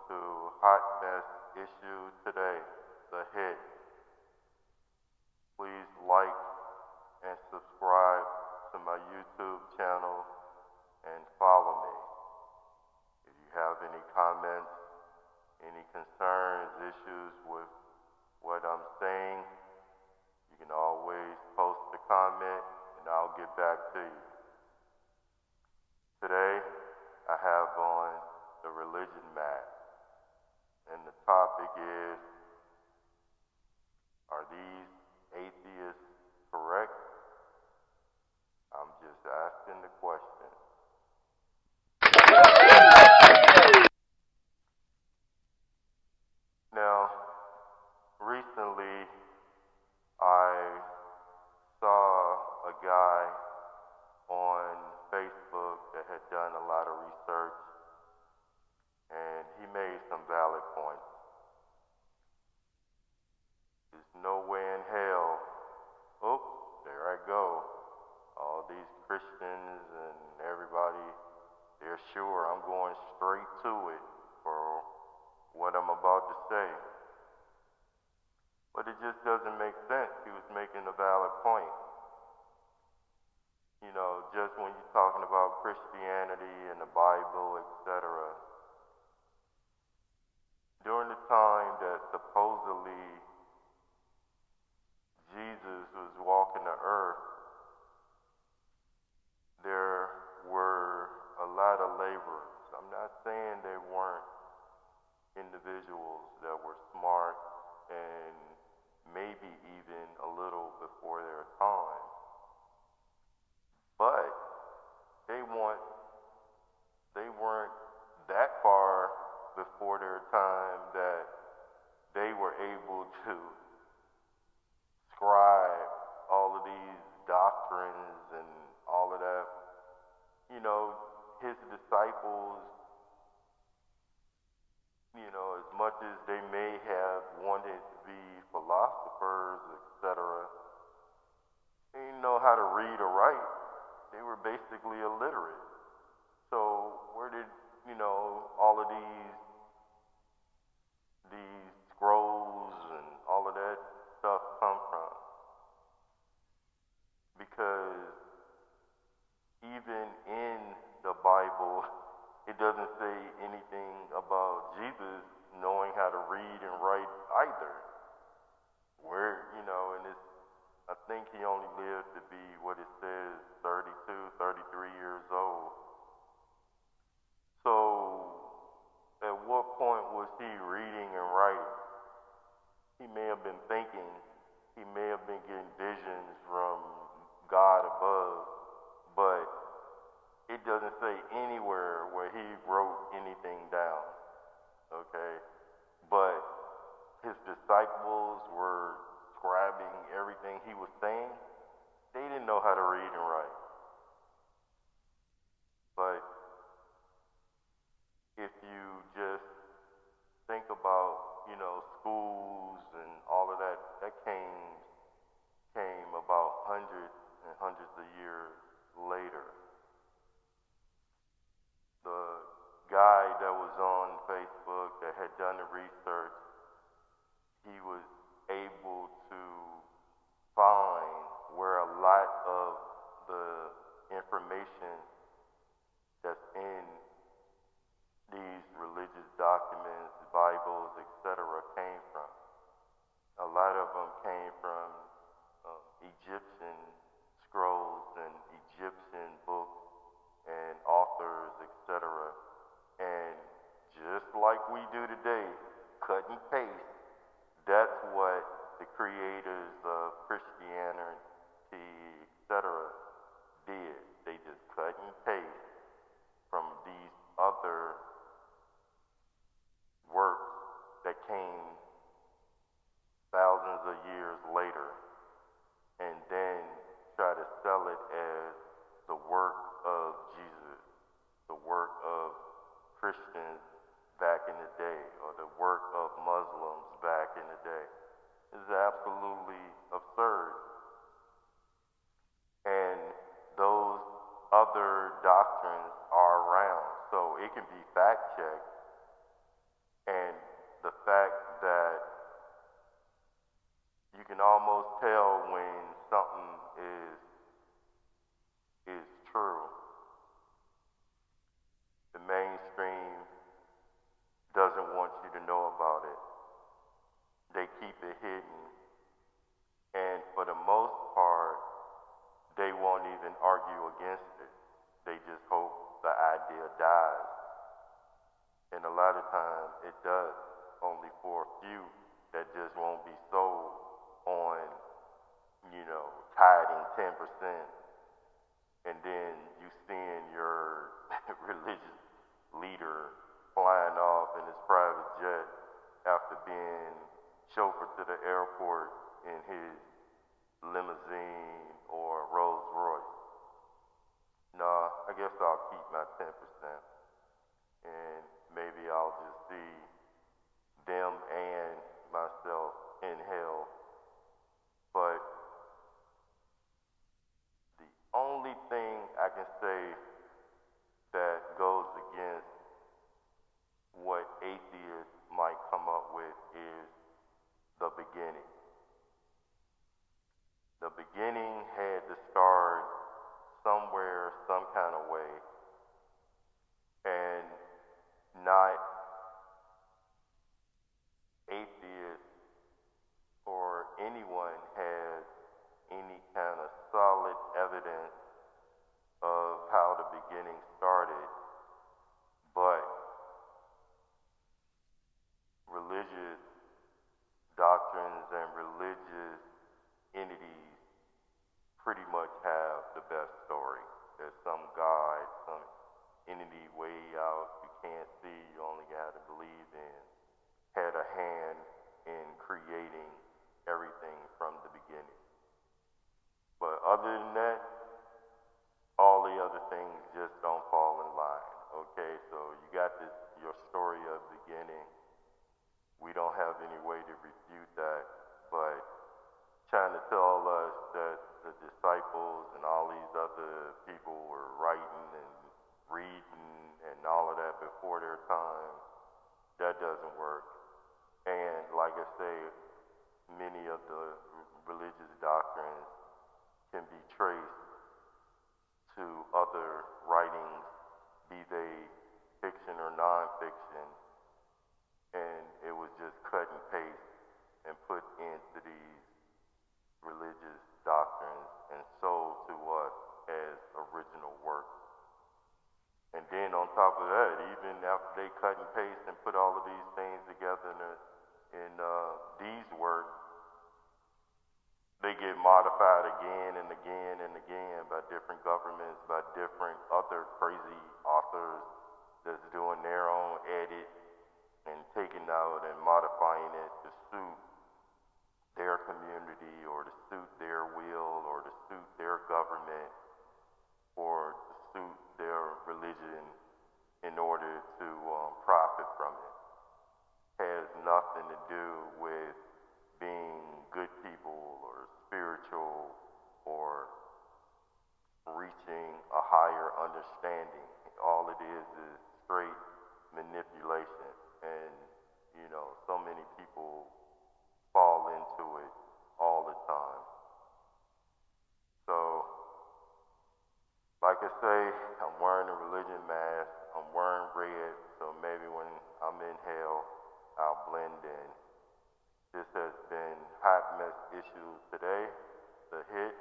to hot mess issue today, the hit. Please like and subscribe to my YouTube channel and follow me. If you have any comments, any concerns, issues with what I'm saying, you can always post a comment and I'll get back to you. Today, I have on the religion mat, and the topic is, are these atheists correct? I'm just asking the question. Now, recently, I saw a guy on Facebook that had done a lot of research, and he made some valid points. There's no way in hell, oh, there I go, all these Christians and everybody, they're sure I'm going straight to it for what I'm about to say. But it just doesn't make sense. He was making a valid point. You know, just when you're talking about Christianity and the Bible, etc., during the time that supposedly Jesus was walking the earth, there were a lot of laborers. I'm not saying they weren't individuals that were smart and maybe even a little before their time, but they weren't that far before their time that they were able to scribe all of these doctrines and all of that. You know, his disciples, you know, as much as they may have wanted to be philosophers, etc., they didn't know how to read or write. They were basically illiterate. So where did, you know, all of these scrolls and all of that stuff come from? Because even in the Bible, it doesn't say anything about Jesus knowing how to read and write either. Where, you know, and I think he only lived to be, what it says, 32, 33 years old. So, at what point was he reading and writing? He may have been thinking, he may have been getting visions from God above, but it doesn't say anywhere where he wrote anything down, okay? But his disciples were scribing everything he was saying. They didn't know how to read and write. But if you just think about, you know, schools and all of that, that came about hundreds and hundreds of years later. The guy that was on Facebook that had done the research, he was able to find where a lot of the information that's in these religious documents, Bibles, etc., came from. A lot of them came from Egyptian scrolls and Egyptian books and authors, etc. And just like we do today, cut and paste, that's what the creators of Christianity, etc., did. They just cut and paste from these other works that came thousands of years later, and then try to sell it as the work of Jesus, the work of Christians back in the day, or the work of Muslims back in the day. This is absolutely absurd. And those other doctrines are around, so it can be fact checked. almost tell when something is true. The mainstream doesn't want you to know about it. They keep it hidden. And for the most part, they won't even argue against it. They just hope the idea dies. And a lot of times it does, only for a few that just won't be sold on, tithing 10%. And then you seeing your religious leader flying off in his private jet after being chauffeured to the airport in his limousine or Rolls Royce. Nah, I guess I'll keep my 10%. And maybe I'll just see them and myself in hell. But the only thing I can say that goes against what atheists might come up with is the beginning. The beginning had to start somewhere, some kind of way, and not atheists or anyone has any kind of solid evidence of how the beginning started, but religious doctrines and religious entities pretty much have the best story. There's some God, some entity way out you can't see, you only got to believe in, had a hand in creating everything from the beginning. But other than that, all the other things just don't fall in line. Okay, so you got your story of beginning. We don't have any way to refute that, but trying to tell us that the disciples and all these other people were writing and reading and all of that before their time, that doesn't work. And like I say, many of the religious doctrines can be traced to other writings, be they fiction or nonfiction, and it was just cut and paste and put into these religious doctrines and sold to us as original work. And then on top of that, even after they cut and paste and put all of these things together in these works, they get modified again and again and again by different governments, by different other crazy authors that's doing their own edit and taking out and modifying it to suit their community or to suit their will or to suit their government or to suit their religion in order to profit from it. Has nothing to do with being good people or spiritual or reaching a higher understanding. All it is straight manipulation. And, so many people fall into it all the time. So, like I say, I'm wearing a religion mask. I'm wearing red, so maybe when I'm in hell, I'll blend in. This has been Hot Mess Issues Today, The Hit.